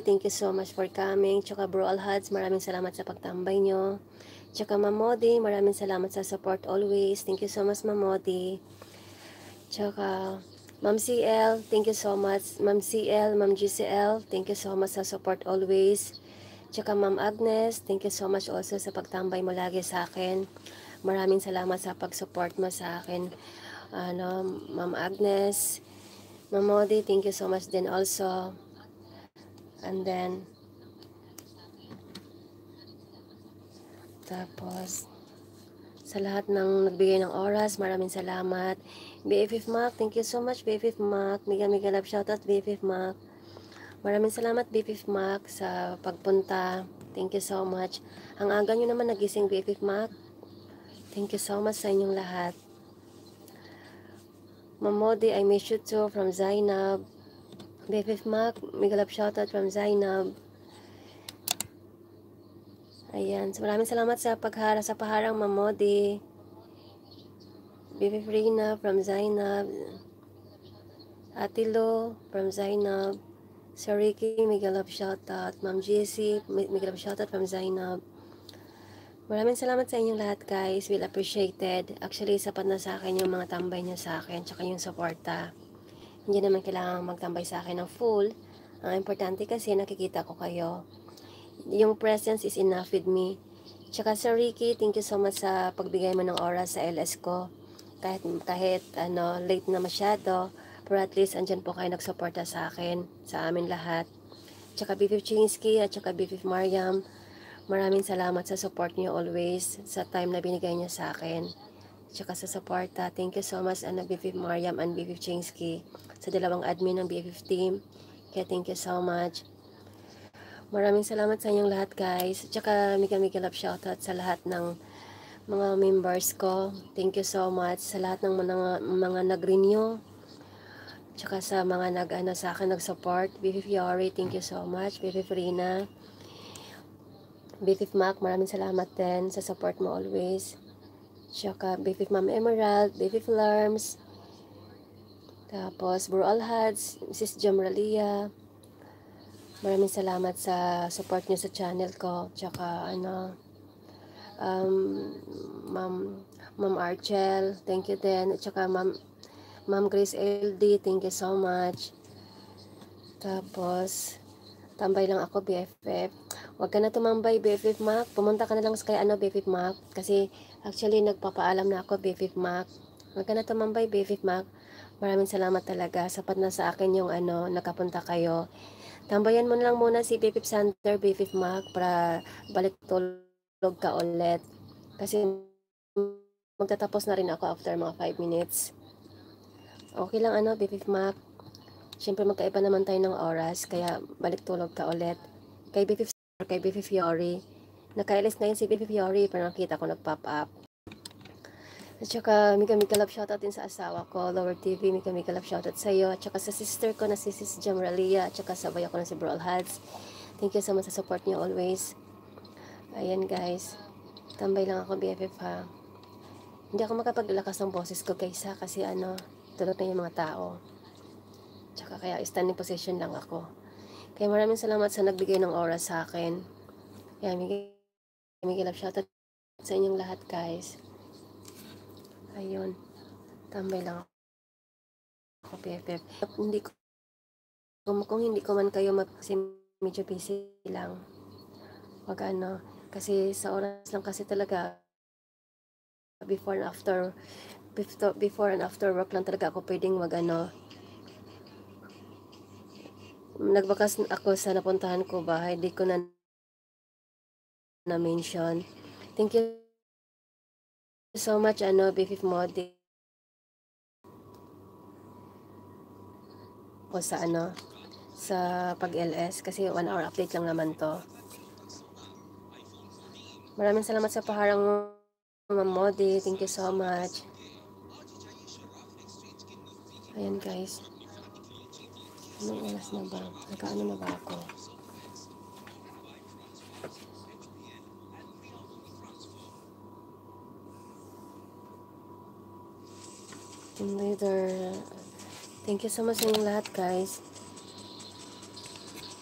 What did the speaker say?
thank you so much for coming. Tsaka Bro Alhads, maraming salamat sa pagtambay nyo. Tsaka Ma'am Modi, maraming salamat sa support always. Thank you so much, Ma'am Modi. Tsaka Ma'am CL, thank you so much. Ma'am CL, Ma'am GCL, thank you so much sa support always. Tsaka Ma'am Agnes, thank you so much also sa pagtambay mo lagi sa akin. Maraming salamat sa pag-support mo sa akin. Ma'am Agnes, Ma'am Modi, thank you so much din also. And then, tapos, sa lahat ng nagbigay ng oras, maraming salamat. BFF Mac, thank you so much, BFF Mac. Mega love shoutout, BFF Mac. Maraming salamat, BFF Mac, sa pagpunta. Thank you so much. Ang aga nyo naman nagising, BFF Mac. Thank you so much sa inyong lahat. Mamodi, I miss you too, from Zainab. BFF Mac, mega love shoutout from Zainab. Ayan. So, maraming salamat sa paharang Mamodi. BFF Rina from Zainab. Atilo from Zainab. Sir Ricky, mega love shoutout. Ma'am Jessie, mega love shoutout from Zainab. Maraming salamat sa inyong lahat, guys. Well appreciated. Actually, sapat na sa akin yung mga tambay nyo sa akin, tsaka yung suporta. Hindi naman kailangan magtambay sa akin ng full. Ang importante kasi nakikita ko kayo. Yung presence is enough with me. Tsaka Sir Ricky, thank you so much sa pagbigay mo ng oras sa LS ko. Kahit late na masyado, pero at least andyan po kayo nagsuporta sa akin, sa amin lahat. Tsaka BFF Chinsky at tsaka BFF Mariam, maraming salamat sa support niyo always, sa time na binigay niyo sa akin. Tsaka sa suporta, thank you so much BFF Mariam and BFF Chinsky, sa dalawang admin ng BFF team. Kaya thank you so much. Maraming salamat sa inyong lahat, guys. Tsaka mega love shoutout sa lahat ng mga members ko. Thank you so much sa lahat ng mga nag-renew. Tsaka sa mga sa akin nag-support. BFF Yori, thank you so much. BFF Rina. BFF Mac, maraming salamat din sa support mo always. Tsaka BFF Ma'am Emerald, BFF Lerms. Tapos Bro Alhads, Mrs. Jamralia. Maraming salamat sa support nyo sa channel ko. Tsaka Ma'am Archel, thank you din. At tsaka Ma'am Grace LD, thank you so much. Tapos, tambay lang ako, BFF. Huwag ka na tumambay, BFF Mac. Pumunta ka na lang kay BFF Mac. Kasi, actually, nagpapaalam na ako, BFF Mac. Huwag ka na tumambay, BFF Mac. Maraming salamat talaga. Sapat na sa akin yung nakapunta kayo. Tambayan mo na lang muna si BFF Sander, BFF Mac, para balik tulog ka ulit. Kasi magtatapos na rin ako after mga 5 minutes. Okay lang BFF Mac. Siyempre magkaiba naman tayo ng oras, kaya balik tulog ka ulit. Kay BFF Sander, kay BFF Yori. Nakailis na yun si BFF Yori, pero nakita ko nag-pop up. At saka, mega love shoutout din sa asawa ko, Lower TV, mega love shoutout sa iyo. At saka sa sister ko na si Sis Jamralia, at saka sabay ako na si Bro Alhads. Thank you so much sa support niyo always. Ayan guys, tambay lang ako BFF ha. Hindi ako makapaglakas ng boses ko guys ha, kasi tulog na yung mga tao. Tsaka kaya standing position lang ako. Kaya maraming salamat sa nagbigay ng oras sa akin. Kaya mega love shoutout sa inyong lahat guys. Ayun, tambay lang ako, BFF. Kung hindi ko man kayo kasi medyo busy lang. Wag kasi sa oras lang kasi talaga, before and after work lang talaga ako pwedeng nagbakas ako sa napuntahan ko bahay, di ko na-mention. Thank you so much BFF Modi ko sa sa pag-LS kasi 1 hour update lang naman to. Maraming salamat sa paharang mo, Ma'am Modi. Thank you so much. Ayan guys. Anong oras na ba? Nakaano na ba ako? Later. Thank you so much sa inyong lahat guys.